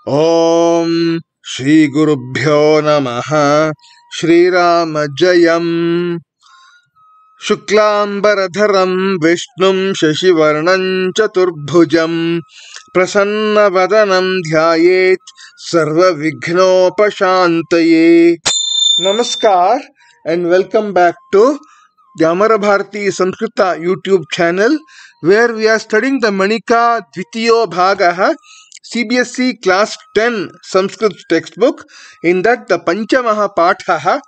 Om Shri Gurubhyo Namaha. Shri Rama Jayam. Shuklambaradharam Vishnum Shashivarnam Chaturbhujam Prasanna Dhyayet Sarva Vighnopashantaye. Namaskar and welcome back to the Amara Bharati Samskrita YouTube channel, where we are studying the Manika Dvitiyo Bhagaha CBSE Class 10 Sanskrit textbook. In that, the Panchamaha Pathaha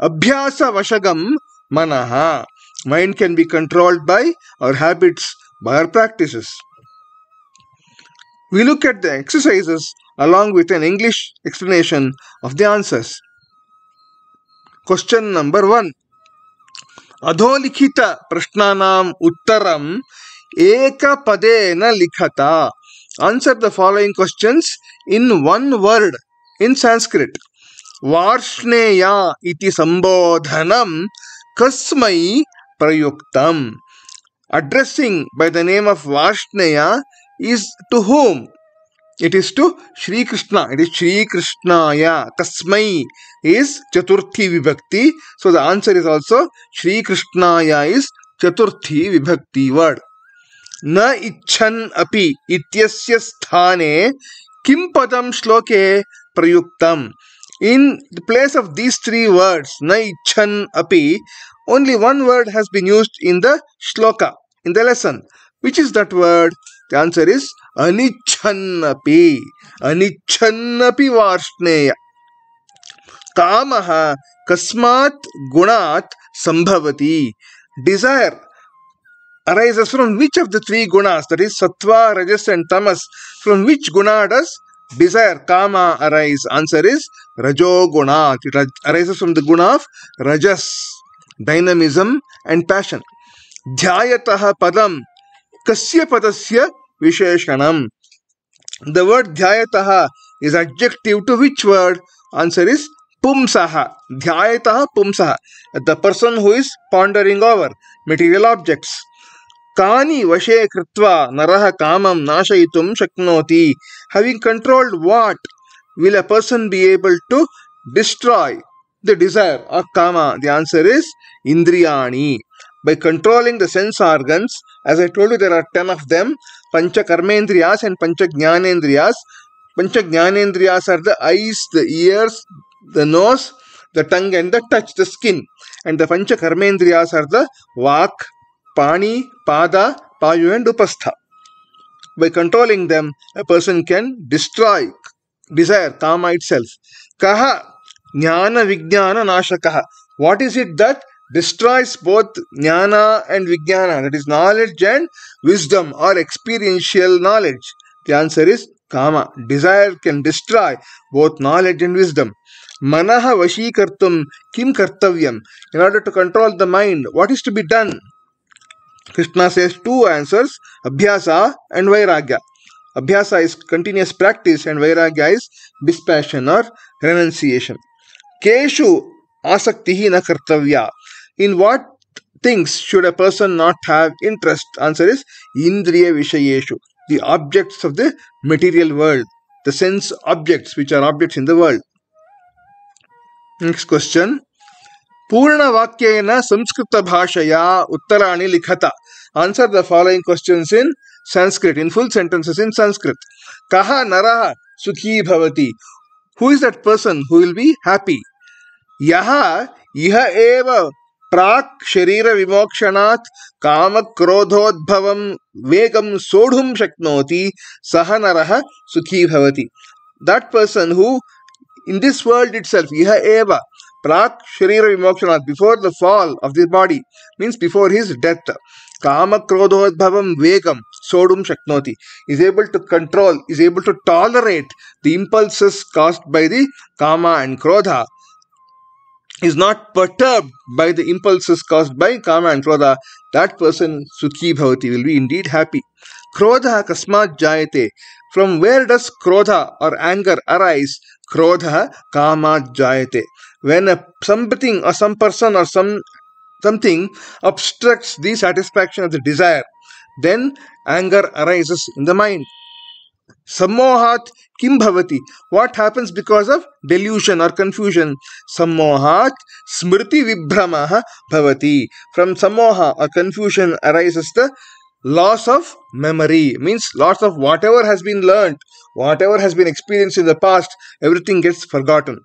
Abhyasa Vashagam Manaha. Mind can be controlled by our habits, by our practices. We look at the exercises along with an English explanation of the answers. Question number 1. अधोलिखित प्रश्नानाम् उत्तरम् एकपदेन लिखता. Answer the following questions in one word in Sanskrit. Varshneya iti sambodhanam kasmai prayuktam. Addressing by the name of Varshneya is to whom? It is to Shri Krishna. It is Shri Krishnaya. Kasmai is Chaturthi Vibhakti. So the answer is also Shri Krishnaya is Chaturthi Vibhakti word. Na icchan api ityasya sthane kim padam shloke prayuktam. In the place of these three words, na icchan api, only one word has been used in the shloka, in the lesson. Which is that word? The answer is anichannapi. Anichannapi varshneya. Kamaha kasmat gunat sambhavati. Desire arises from which of the three gunas? That is sattva, rajas and tamas. From which guna does desire, kama, arise? Answer is rajoguna. It arises from the guna of rajas, dynamism and passion. Dhyayataha padam kasya padasya visheshanam. The word dhyayataha is adjective to which word? Answer is pumsaha. Dhyayataha pumsaha. The person who is pondering over material objects. Kani vashe kritva naraha kamam nashayitum shaknoti. Having controlled what will a person be able to destroy the desire of kama? The answer is indriyani. By controlling the sense organs, as I told you, there are 10 of them, Pancha Karmendriyas and Pancha Jnanendriyas. Pancha Jnanendriyas are the eyes, the ears, the nose, the tongue and the touch, the skin. And the Pancha Karmendriyas are the Vak, Pani, Pada, Payu and Upastha. By controlling them, a person can destroy desire, kama itself. Kaha Jnana Vijnana Nashakaha. What is it that destroys both jnana and vijnana, that is knowledge and wisdom or experiential knowledge? The answer is kama. Desire can destroy both knowledge and wisdom. Manaha vashikartum kim kartavyam. In order to control the mind, what is to be done? Krishna says two answers, abhyasa and vairagya. Abhyasa is continuous practice and vairagya is dispassion or renunciation. Keshu asaktihi na kartavya. In what things should a person not have interest? Answer is indriya vishayeshu, the objects of the material world, the sense objects which are objects in the world. Next question. Purna vakyena samskrita bhashaya uttarani likhata. Answer the following questions in Sanskrit, in full sentences in Sanskrit. Kaha naraha sukhi bhavati. Who is that person who will be happy? Yaha iha eva Prak Sharira Vimokshanat Kama Krodhodbhavam Vegam Sodhum Shaknoti Sahanaraha Sukhi Bhavati. That person who in this world itself, Iha Eva Prak Sharira Vimokshanat, before the fall of the body, means before his death, Kama Krodhodbhavam Vegam Sodhum Shaknoti, is able to control, is able to tolerate the impulses caused by the Kama and Krodha, is not perturbed by the impulses caused by kama and krodha. That person sukhi bhavati, will be indeed happy. Krodha kasmat jayate. From where does krodha or anger arise? Krodha kamat jayate. When something or some person or something obstructs the satisfaction of the desire, then anger arises in the mind. Sammohat kim bhavati? What happens because of delusion or confusion? Sammohat smriti vibhramaha bhavati. From sammoha or confusion arises the loss of memory. Means loss of whatever has been learned, whatever has been experienced in the past, everything gets forgotten.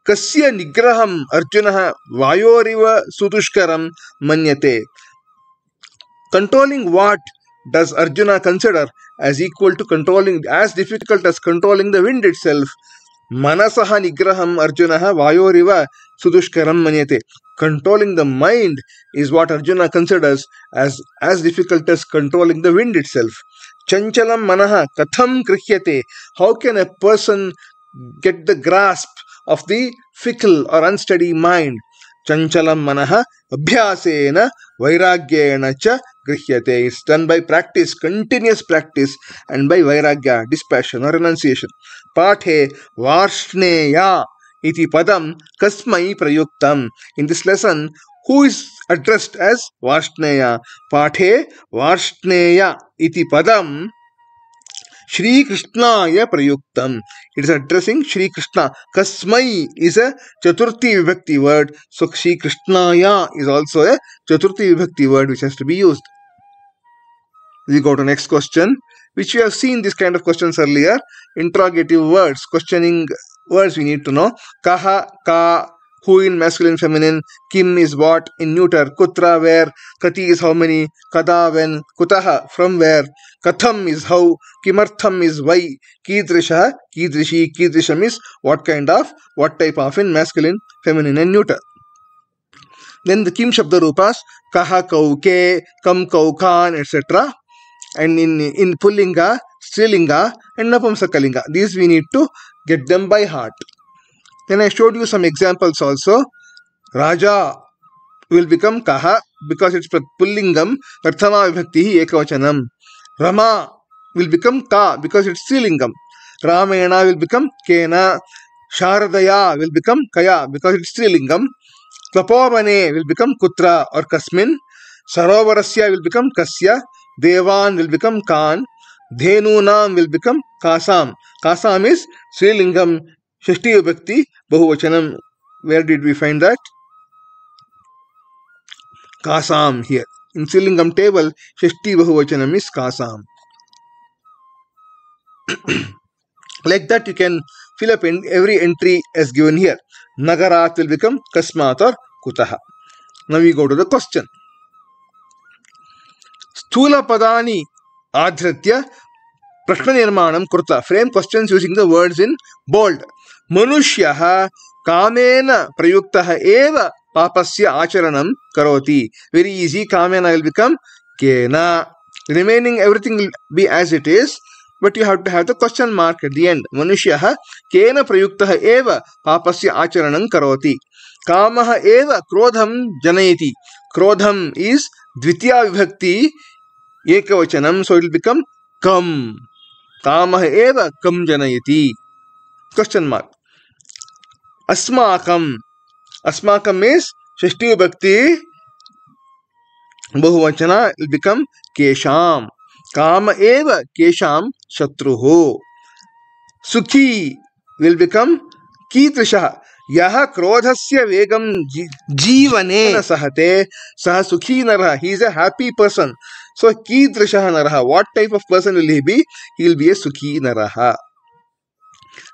Kasya nigraham Arjuna vayoriva sudushkaram manyate. Controlling what does Arjuna consider as equal to controlling, as difficult as controlling the wind itself? Manasaha nigraham Arjuna vayoriva sudushkaram manyate. Controlling the mind is what Arjuna considers as difficult as controlling the wind itself. Chanchalam manaha katham krihyate. How can a person get the grasp of the fickle or unsteady mind? Chanchalam manaha abhyasena vairagyena cha grihyate. It's done by practice, continuous practice, and by vairagya, dispassion or renunciation. Pathe varshneya iti padam kasmai prayuktam. In this lesson, who is addressed as Varshneya? Pathe Varshneya iti padam Shri Krishnaya prayuktam. It is addressing Shri Krishna. Kasmai is a Chaturthi Vibhakti word. So Shri Krishnaya is also a Chaturthi Vibhakti word which has to be used. We go to next question, which we have seen this kind of questions earlier. Interrogative words, questioning words we need to know. Kaha, ka, who in masculine, feminine. Kim is what in neuter. Kutra, where. Kati is how many. Kada, when. Kutaha, from where. Katham is how. Kimartham is why. Kidrisha, kidrishi. Kidrisham is what kind of, what type of in masculine, feminine and neuter. Then the Kim Shabda Rupas, Kaha, Kauke, Kam, Kaukan, etc. And in Pullinga, Strilinga and Napumsakalinga. These we need to get them by heart. Then I showed you some examples also. Raja will become Kaha because it's Pullingam, Prathama Vibhakti Ekavachanam. Rama will become Ka because it's Strilingam. Ramayana will become Kena. Sharadaya will become Kaya because it's Strilingam. Tapavane will become Kutra or Kasmin. Sarovarasya will become Kasya. Devan will become Kan. Dhenunam will become Kasam. Kasam is Srilingam, Shashti Vibhakti, Bahuvachanam. Where did we find that? Kasam here. In Srilingam table, Shashti Bahuvachanam is Kasam. Like that you can fill up in every entry as given here. Nagarat will become Kasmat or Kutaha. Now we go to the question. Sthula Padani Adhritya Prashna Nirmanam Kurta. Frame questions using the words in bold. Manushyaha Kamena Prayuktaha Eva Papasya Acharanam Karoti. Very easy. Kamena will become Kena. Remaining everything will be as it is, but you have to have the question mark at the end. Manushyaha Kena Prayuktaha Eva Papasya Acharanam Karoti. Kamaha Eva Krodham Janayati. Krodham is Dvitiya Vibhakti Ekavachanam, so it will become Kam. Kamaha Eva Kam Janayati. Question mark. Asmakam. Asmakam is Shashti Vibhakti Bahuvachana will become Kesham. Kama Eva Kesham Shatruho. Sukhi will become Kitrisha. Yaha Krodhasya Vegam Jivane Sahate Saha Sukhi Naraha. He is a happy person. So Kitrisha Naraha. What type of person will he be? He will be a Sukhi Naraha.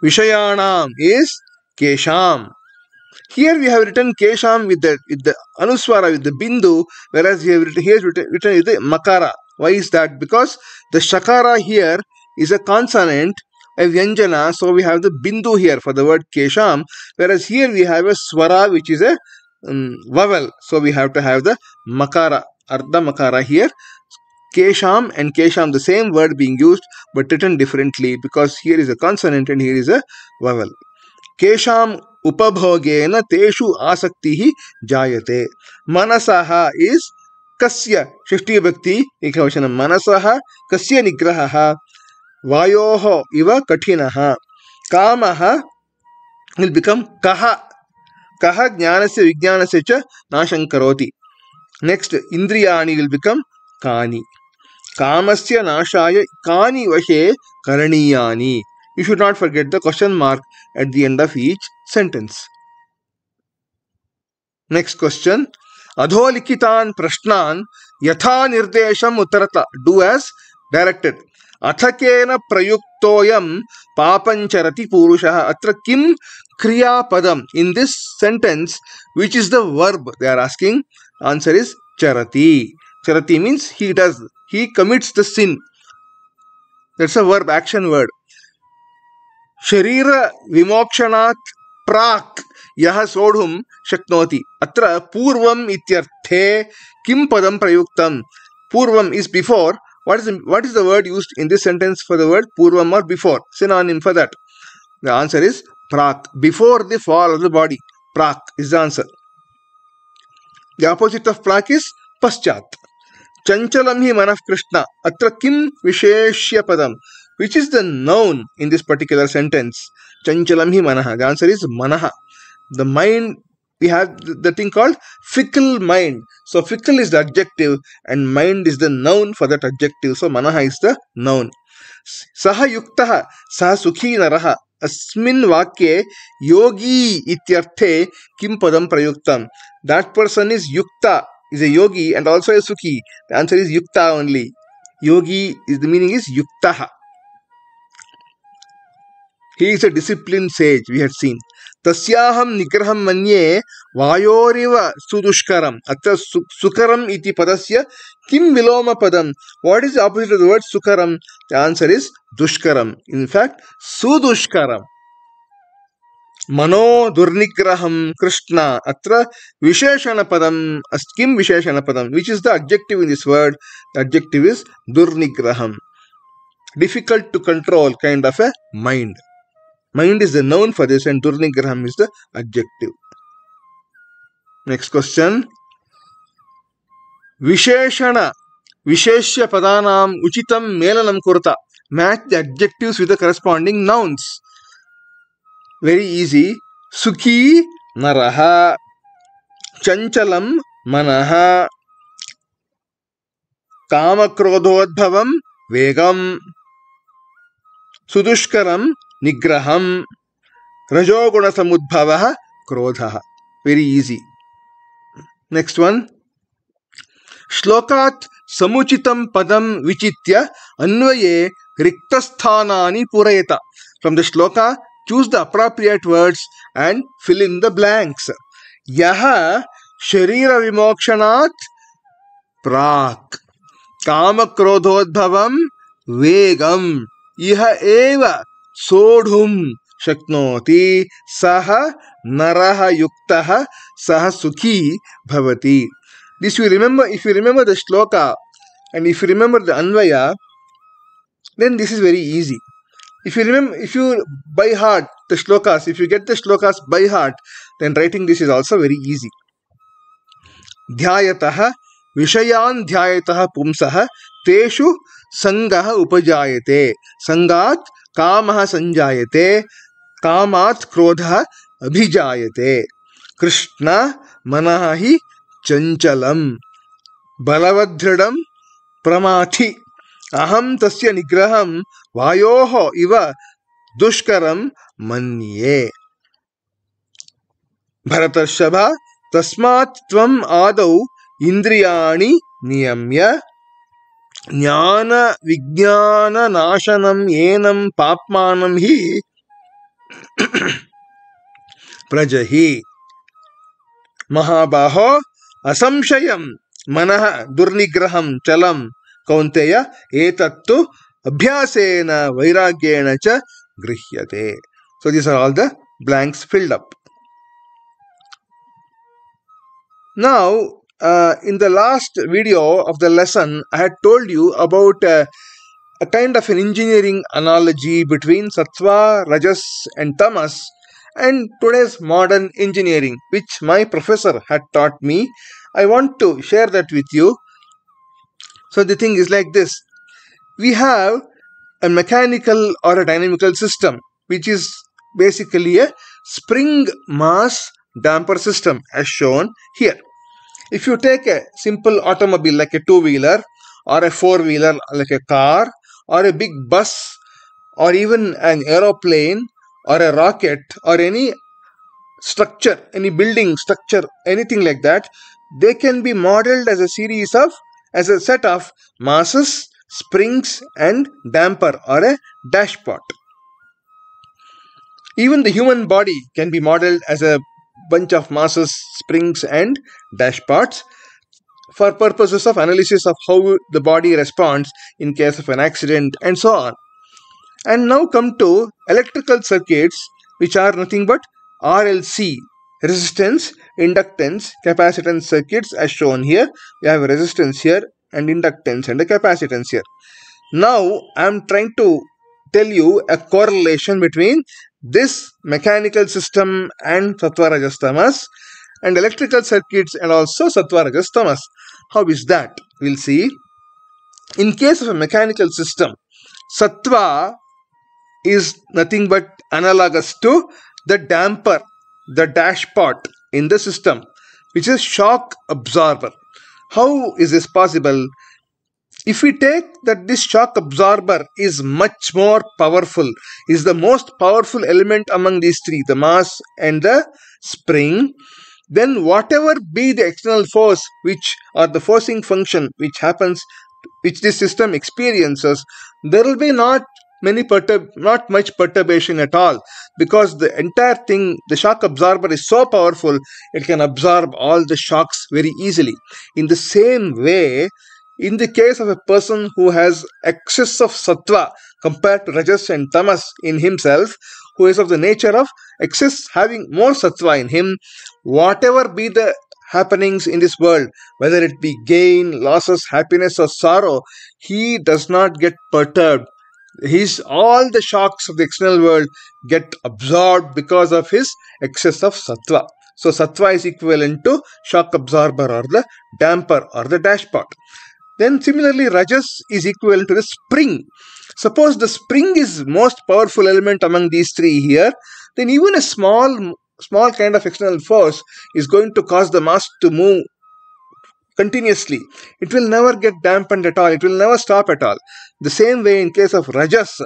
Vishayanam is Kesham. Here we have written Kesham with the Anuswara, with the Bindu, whereas we have written with the Makara. Why is that? Because the Shakara here is a consonant, a Vyanjana, so we have the Bindu here for the word Kesham, whereas here we have a Swara which is a vowel, so we have to have the Makara, Ardha Makara here. Kesham and Kesham, the same word being used but written differently because here is a consonant and here is a vowel. Kesham upabhogena teshu asaktihi jayate. Manasaha is Kasya Shashti Vibhakti Ekavachanam. Manasaha Kasya Nigrahaha Vayoho Iva Kathinaha. Kamaha will become Kaha. Kaha Jnanasya Vijnanasya cha Nashankaroti. Next, Indriyani will become Kani. Kamasya nashaya kani vashe karaniyani. You should not forget the question mark at the end of each sentence. Next question. Adholikitan prashnan yatha nirdesham uttarata. Do as directed. Athakena prayuktoyam papancharati purushaha. Atra kim kriya padam. In this sentence, which is the verb they are asking? Answer is charati. Charati means he does. He commits the sin. That's a verb, action word. Sharira vimokshanat prak यह सोढ़ुम शक्नोति. अत्र पूर्वम इत्यर्थे किम पदम प्रयुक्तम. Purvam is before. What is the word used in this sentence for the word purvam or before? Synonym for that. The answer is prak. Before the fall of the body. Prak is the answer. The opposite of prak is paschat. Chanchalam hi manah Krishna. Atra kim visheshya padam. Which is the noun in this particular sentence? Chanchalam hi manah. The answer is manah. The mind, we have the thing called fickle mind. So fickle is the adjective and mind is the noun for that adjective. So manaha is the noun. Saha yuktaha, saha sukhi naraha. Asmin vakye yogi ityarthe kim padam prayuktam. That person is yukta, is a yogi and also a sukhi. The answer is yukta only. Yogi is the meaning is yuktaha. He is a disciplined sage, we had seen. Tasyaham nigraham manye vayoriva sudushkaram. Atra sukaram iti padasya kim viloma padam. What is the opposite of the word sukaram? The answer is dushkaram. In fact, sudushkaram. Mano durnigraham Krishna. Atra visheshana padam. Kim visheshana padam. Which is the adjective in this word? The adjective is durnigraham. Difficult to control kind of a mind. Mind is the noun for this and Durnigraham is the adjective. Next question. Visheshana. Visheshya padanam uchitam melanam kurta. Match the adjectives with the corresponding nouns. Very easy. Sukhi naraha. Chanchalam manaha. Kamakrodhodbhavam vegam. Sudushkaram nigraham. Rajoguna samudbhavaha krodhaha. Very easy. Next one. Shlokat samuchitam padam vichitya anvaye riktasthanani purayata. From the shloka, choose the appropriate words and fill in the blanks. Yaha sharira vimokshanat prak. Kamakrodhodbhavam vegam. Iha eva sodhum shaknoti saha naraha yuktaha saha sukhi bhavati. This you remember, if you remember the shloka and if you remember the anvaya, then this is very easy. If you by heart the shlokas, if you get the shlokas by heart, then writing this is also very easy. Dhyayataha vishayan dhyayataha pumsaha teshu sangaha upajayate. Sangat kamaha sanjayate. Kamat krodha abhijayate. Krishna manahi chanchalam. Balavadhridam pramathi. Aham tasya nigraham vayoho iva dushkaram manye. Bharatarshava tasmat tvam adau indriyani niyamya jnana vijnana nashanam yenam papmanam hi prajahi. Mahabaho asamshayam manah durnigraham chalam kaunteya etattu abhyasena vairagyena cha grihyate. So these are all the blanks filled up. Now, in the last video of the lesson, I had told you about a kind of an engineering analogy between sattva, rajas and tamas and today's modern engineering, which my professor had taught me. I want to share that with you. So the thing is like this. We have a mechanical or a dynamical system, which is basically a spring mass damper system as shown here. If you take a simple automobile like a two-wheeler, or a four-wheeler like a car, or a big bus, or even an aeroplane, or a rocket, or any structure, any building structure, anything like that, they can be modeled as as a set of masses, springs, and damper or a dashpot. Even the human body can be modeled as a bunch of masses, springs, and dashpots for purposes of analysis of how the body responds in case of an accident and so on. And now come to electrical circuits, which are nothing but RLC, resistance, inductance, capacitance circuits as shown here. We have a resistance here and inductance and a capacitance here. Now I am trying to tell you a correlation between this mechanical system and sattva rajas tamas, and electrical circuits and also sattva rajas tamas. How is that? We'll see. In case of a mechanical system, sattva is nothing but analogous to the damper, the dashpot in the system, which is shock absorber. How is this possible? If we take that this shock absorber is much more powerful, is the most powerful element among these three, the mass and the spring, then whatever be the external force which or the forcing function which happens, which this system experiences, there will be not much perturbation at all, because the entire thing, the shock absorber is so powerful, it can absorb all the shocks very easily. In the same way, in the case of a person who has excess of sattva compared to rajas and tamas in himself, who is of the nature of excess, having more sattva in him, whatever be the happenings in this world, whether it be gain, losses, happiness or sorrow, he does not get perturbed. All the shocks of the external world get absorbed because of his excess of sattva. So sattva is equivalent to shock absorber or the damper or the dashpot. Then similarly, rajas is equivalent to the spring. Suppose the spring is most powerful element among these three here, then even a small kind of external force is going to cause the mass to move continuously. It will never get dampened at all. It will never stop at all. The same way in case of rajas,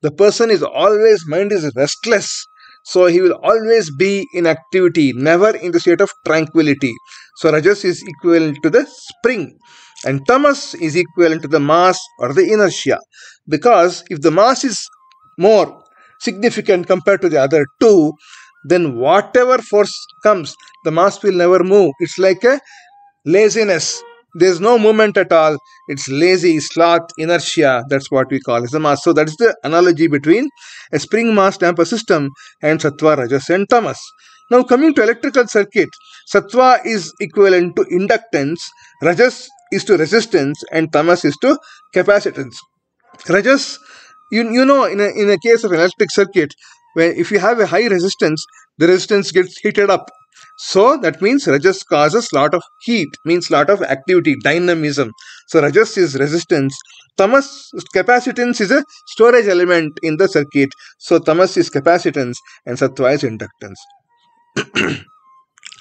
the person is always, mind is restless. So he will always be in activity, never in the state of tranquility. So rajas is equivalent to the spring. And tamas is equivalent to the mass or the inertia. Because if the mass is more significant compared to the other two, then whatever force comes, the mass will never move. It's like a laziness. There's no movement at all. It's lazy, sloth, inertia. That's what we call as the mass. So that's the analogy between a spring mass damper system and sattva, rajas and tamas. Now coming to electrical circuit, sattva is equivalent to inductance, rajas is to resistance, and tamas is to capacitance. Rajas, you know, in a case of an electric circuit, where if you have a high resistance, the resistance gets heated up. So that means rajas causes lot of heat, means lot of activity, dynamism. So rajas is resistance. Tamas, capacitance, is a storage element in the circuit. So tamas is capacitance and sattva is inductance.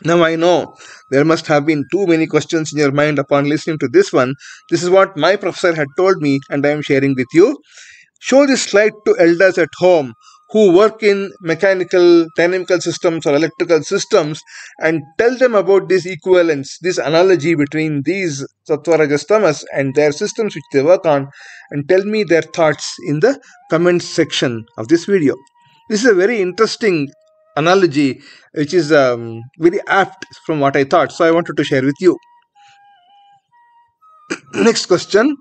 Now I know there must have been too many questions in your mind upon listening to this one. This is what my professor had told me and I am sharing with you. Show this slide to elders at home who work in mechanical, dynamical systems or electrical systems, and tell them about this equivalence, this analogy between these sattva, rajas, tamas and their systems which they work on, and tell me their thoughts in the comments section of this video. This is a very interesting analogy which is very apt from what I thought, so I wanted to share with you. Next question.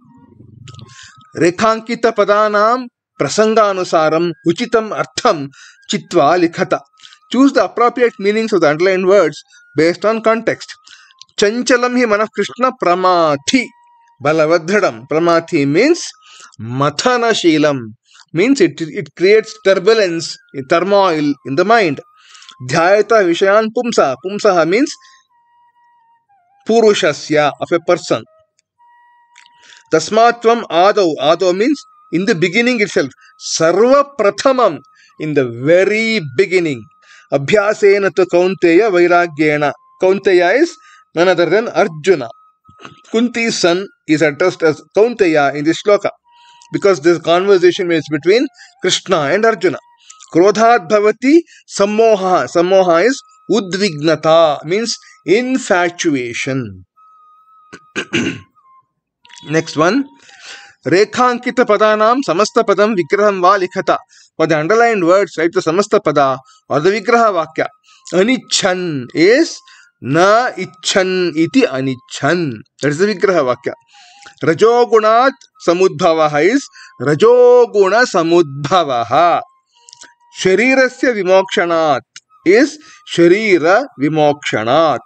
Rekhankita padanam prasanganusaram uchitam artham chitva likhata. Choose the appropriate meanings of the underlined words based on context. Chanchalam hi manah krishna pramathi balavadhadam. Pramathi means mathana sheelam, means it creates turbulence, turmoil in the mind. Dhyayata vishayan pumsa. Pumsaha means purushasya, of a person. Tasmatvam adau. Adau means in the beginning itself. Sarva prathamam, in the very beginning. Abhyasena tu kaunteya vairagyena. Kaunteya is none other than Arjuna. Kunti's son is addressed as Kaunteya in this shloka because this conversation is between Krishna and Arjuna. Krodhat bhavati sammoha. Sammoha is udvignata, means infatuation. Next one. Rekhankita padanam samasta padam vigraham va likhata. For the underlined words, write the samasta pada or the vigraha vakya. Anichan is na icchan iti anichan. That is the vigraha vakya. Rajogunat samudbhavaha is rajoguna samudbhavaha. Sharirasya vimokshanat is sharira vimokshanat.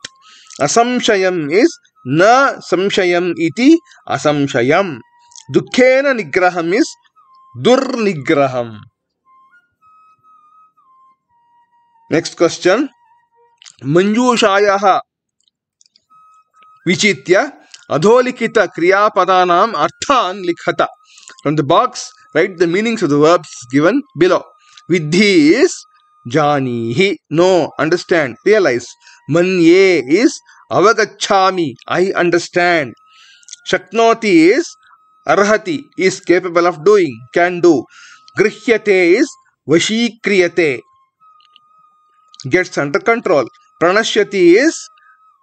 Asamshayam is na samshayam iti asamshayam. Dukkhena nigraham is durnigraham. Next question. Manjushayaha vichitya adholikita kriyapadanam arthan likhata. From the box, write the meanings of the verbs given below. Vidhi is janihi, no, understand, realize. Manye is avagachami, I understand. Shaknoti is arhati, is capable of doing, can do. Grihyate is vashikriyate, gets under control. Pranashyati is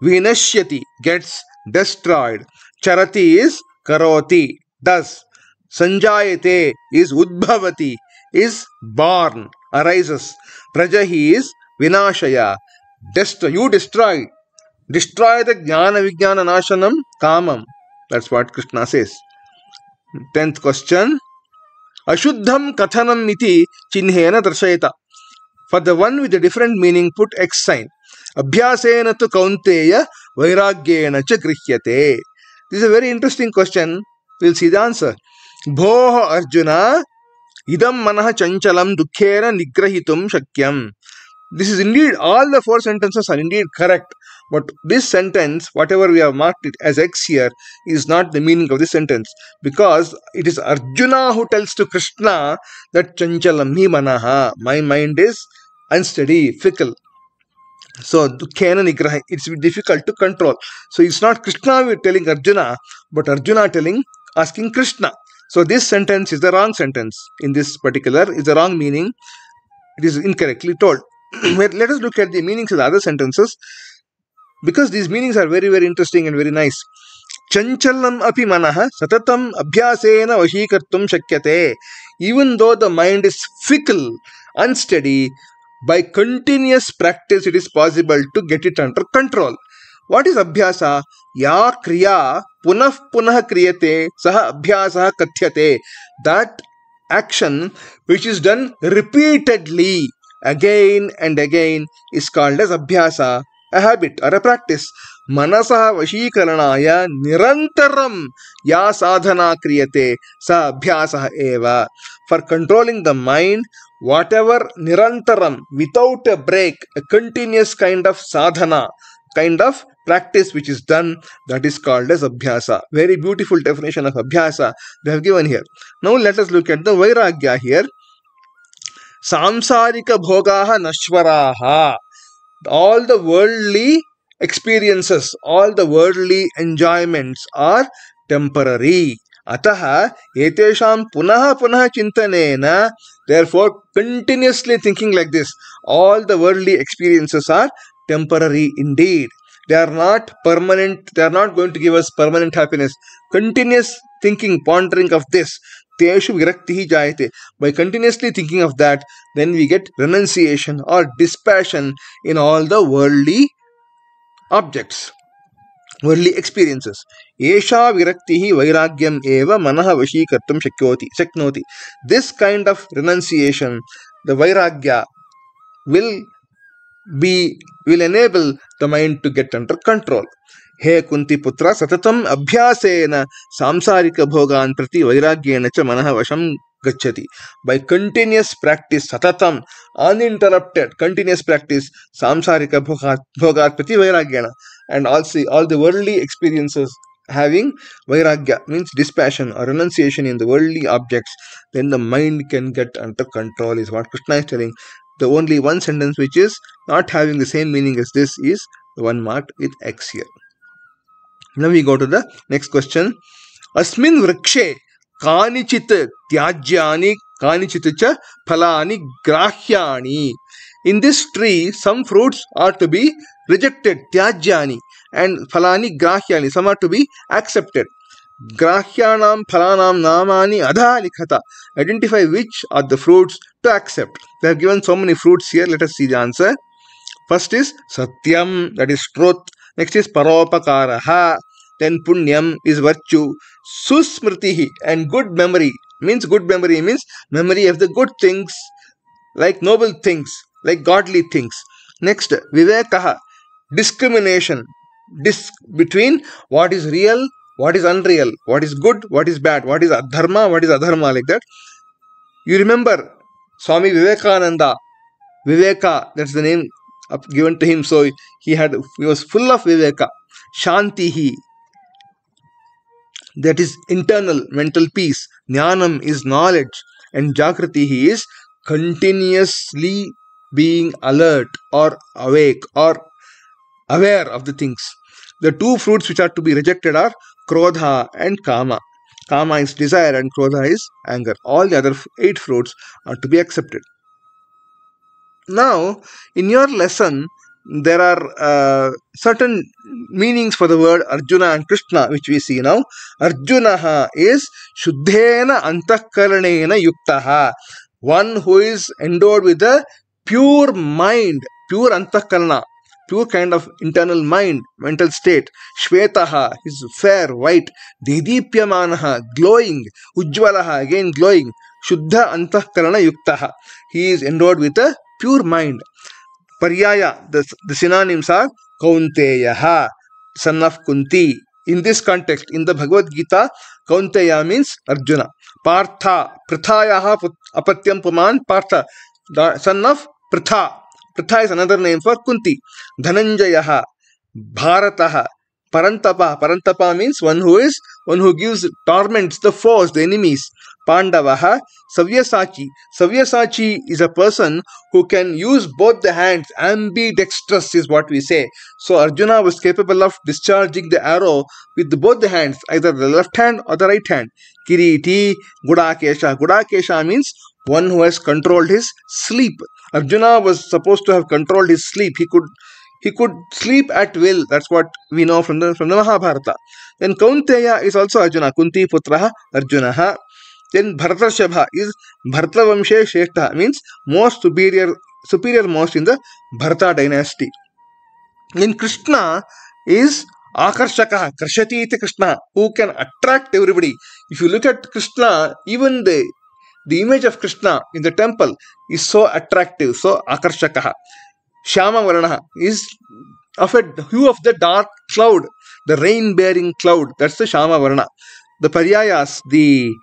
vinashyati, gets destroyed. Charati is karoti, does. Sanjayate is udbhavati, is born, arises. Prajahi is vinashaya, you destroy. Destroy the jnana vijnana nashanam kamam. That's what Krishna says. 10th question. Ashuddham kathanam iti chinhena darshayata. For the one with a different meaning, put X sign. Abhyasena tu kaunteya vairagyena cha grihyate. This is a very interesting question. We'll see the answer. Bhoha Arjuna idam manah chanchalam dukkhena nigrahitum shakyam. This is indeed, all the 4 sentences are indeed correct. But this sentence, whatever we have marked it as X here, is not the meaning of this sentence. Because it is Arjuna who tells to Krishna that chanchalam hi manaha, my mind is unsteady, fickle. So, dukkhena nigraha, it's difficult to control. So, it's not Krishna telling Arjuna, but Arjuna asking Krishna. So, this sentence is the wrong sentence. In this particular, is the wrong meaning. It is incorrectly told. Let us look at the meanings of the other sentences, because these meanings are very, very interesting and very nice. Chanchalam api manaha satatam abhyasena vashikartum shakyate. Even though the mind is fickle, unsteady, by continuous practice it is possible to get it under control. What is abhyasa? Ya kriya punah punah kriyate saha abhyasa kathyate. That action which is done repeatedly, again and again, is called as abhyasa, a habit or a practice. Manasaha vashikaranaya nirantaram ya sadhana kriyate sa abhyasa eva. For controlling the mind, whatever nirantaram, without a break, a continuous kind of sadhana, kind of practice which is done, that is called as abhyasa. Very beautiful definition of abhyasa they have given here. Now let us look at the vairagya here. Samsarika bhogaha nashvaraha. All the worldly experiences, all the worldly enjoyments are temporary. Ataha etesham punaha punaha chintanena. Therefore, continuously thinking like this, all the worldly experiences are temporary indeed. They are not permanent. They are not going to give us permanent happiness. Continuous thinking, pondering of this, teshu viraktihi jayate. By continuously thinking of that, then we get renunciation or dispassion in all the worldly objects, worldly experiences. Esha viraktihi vairagyam eva manaha vashikartum shaknoti. This kind of renunciation, the vairagya, will enable the mind to get under control. He Kunti Putra satatam abhyasena samsarika bhogan prati vairagyena cha manaha vasham gacchati. By continuous practice, satatam, uninterrupted, continuous practice, samsarika bhogat prati vairagyena, and also all the worldly experiences having vairagya, means dispassion or renunciation in the worldly objects, then the mind can get under control, is what Krishna is telling. The only one sentence which is not having the same meaning as this is the one marked with X here. Now we go to the next question. Asmin vrikshe kanichit tyajyani kanichit cha phalani grahyani. In this tree, some fruits are to be rejected, tyajyani, and phalani grahyani, some are to be accepted. Grahyanam phalanam namani adha likhata. Identify which are the fruits to accept. They have given so many fruits here. Let us see the answer. First is satyam, that is truth. Next is paropakaraha. Then punyam is virtue. Susmritihi, and good memory means memory of the good things, like noble things, like godly things. Next, vivekaha, discrimination between what is real, what is unreal, what is good, what is bad, what is adharma, what is adharma, like that. You remember Swami Vivekananda, Viveka, that's the name given to him. So he was full of Viveka. Shantihi, that is internal mental peace. Jnanam is knowledge, and Jagratihi is continuously being alert or awake or aware of the things. The two fruits which are to be rejected are Krodha and Kama. Kama is desire and Krodha is anger. All the other 8 fruits are to be accepted. Now, in your lesson, there are certain meanings for the word Arjuna and Krishna, which we see now. Arjuna is Shuddhena Antakaranena Yuktaha, one who is endowed with a pure mind, pure Antakarana, pure kind of internal mind, mental state. Shvetaha is fair, white. Dedipyamanaha, glowing. Ujjwalaha, again glowing. Shuddha Antakarana Yuktaha, he is endowed with a pure mind. Paryaya, the synonyms are Kaunteyaha, son of Kunti. In this context, in the Bhagavad Gita, Kaunteya means Arjuna. Partha, Prithayaha apatyam puman, Partha, son of Pritha. Pritha is another name for Kunti. Dhananjayaha, Bharataha, Parantapa. Parantapa means one who gives torments the foes, the enemies. Pandavaha, Savyasachi. Savyasachi is a person who can use both the hands. Ambidextrous is what we say. So Arjuna was capable of discharging the arrow with both the hands, either the left hand or the right hand. Kiriti, Gudakesha. Gudakesha means one who has controlled his sleep. Arjuna was supposed to have controlled his sleep. He could sleep at will. That's what we know from the Mahabharata. Then Kaunteya is also Arjuna. Kunti putraha Arjunaha. Then Bharatashabha is Bharatavamshe Sheshta, means most superior most in the Bharata dynasty. Then Krishna is Akarshaka, Krishati iti Krishna, who can attract everybody. If you look at Krishna, even the image of Krishna in the temple is so attractive, so Akarshaka. Shyama Varana is of a hue of the dark cloud, the rain-bearing cloud. That's the Shyama Varana. The Paryayas, the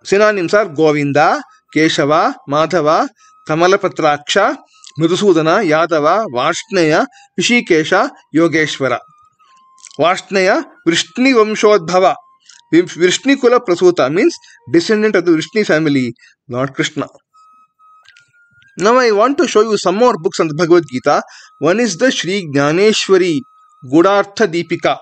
synonyms are Govinda, Keshava, Madhava, Kamalapatraksha, Madhusudana, Yadava, Varshnaya, Rishikesha, Yogeshwara. Varshnaya, Vrishni Vamshodbhava. Vrishni Kula Prasuta means descendant of the Vrishni family, not Krishna. Now I want to show you some more books on the Bhagavad Gita. One is the Sri Jnaneshwari Gudartha Deepika.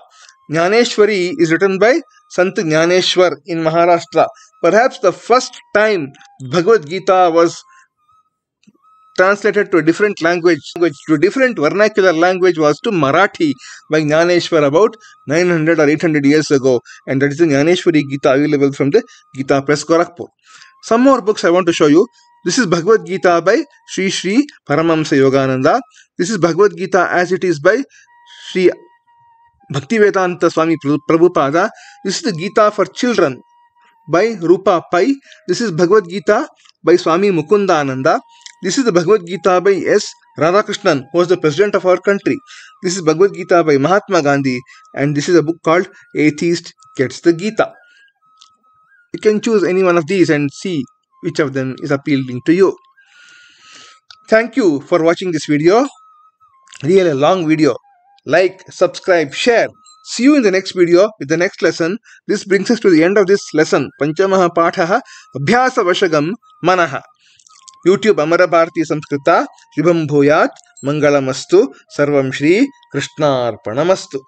Jnaneshwari is written by Sant Jnaneshwar in Maharashtra. Perhaps the first time Bhagavad Gita was translated to a different language, to a different vernacular language, was to Marathi by Jnaneshwar about 900 or 800 years ago. And that is the Jnaneshwari Gita, available from the Gita Press, Gorakhpur. Some more books I want to show you. This is Bhagavad Gita by Sri Sri Paramahamsa Yogananda. This is Bhagavad Gita as it is by Sri Bhaktivedanta Swami Prabhupada. This is the Gita for children by Rupa Pai. This is Bhagavad Gita by Swami Mukundananda. This is the Bhagavad Gita by S. Radhakrishnan, who was the president of our country. This is Bhagavad Gita by Mahatma Gandhi, and this is a book called Atheist Gets the Gita. You can choose any one of these and see which of them is appealing to you. Thank you for watching this video. Really a long video. Like, subscribe, share. See you in the next video with the next lesson. This brings us to the end of this lesson. Panchamaha Pathaha Abhyasa Vashagam Manaha. YouTube Amara Bharati Samskrita Shubham Bhuyat Mangalamastu Sarvam Shri Krishnarpanamastu.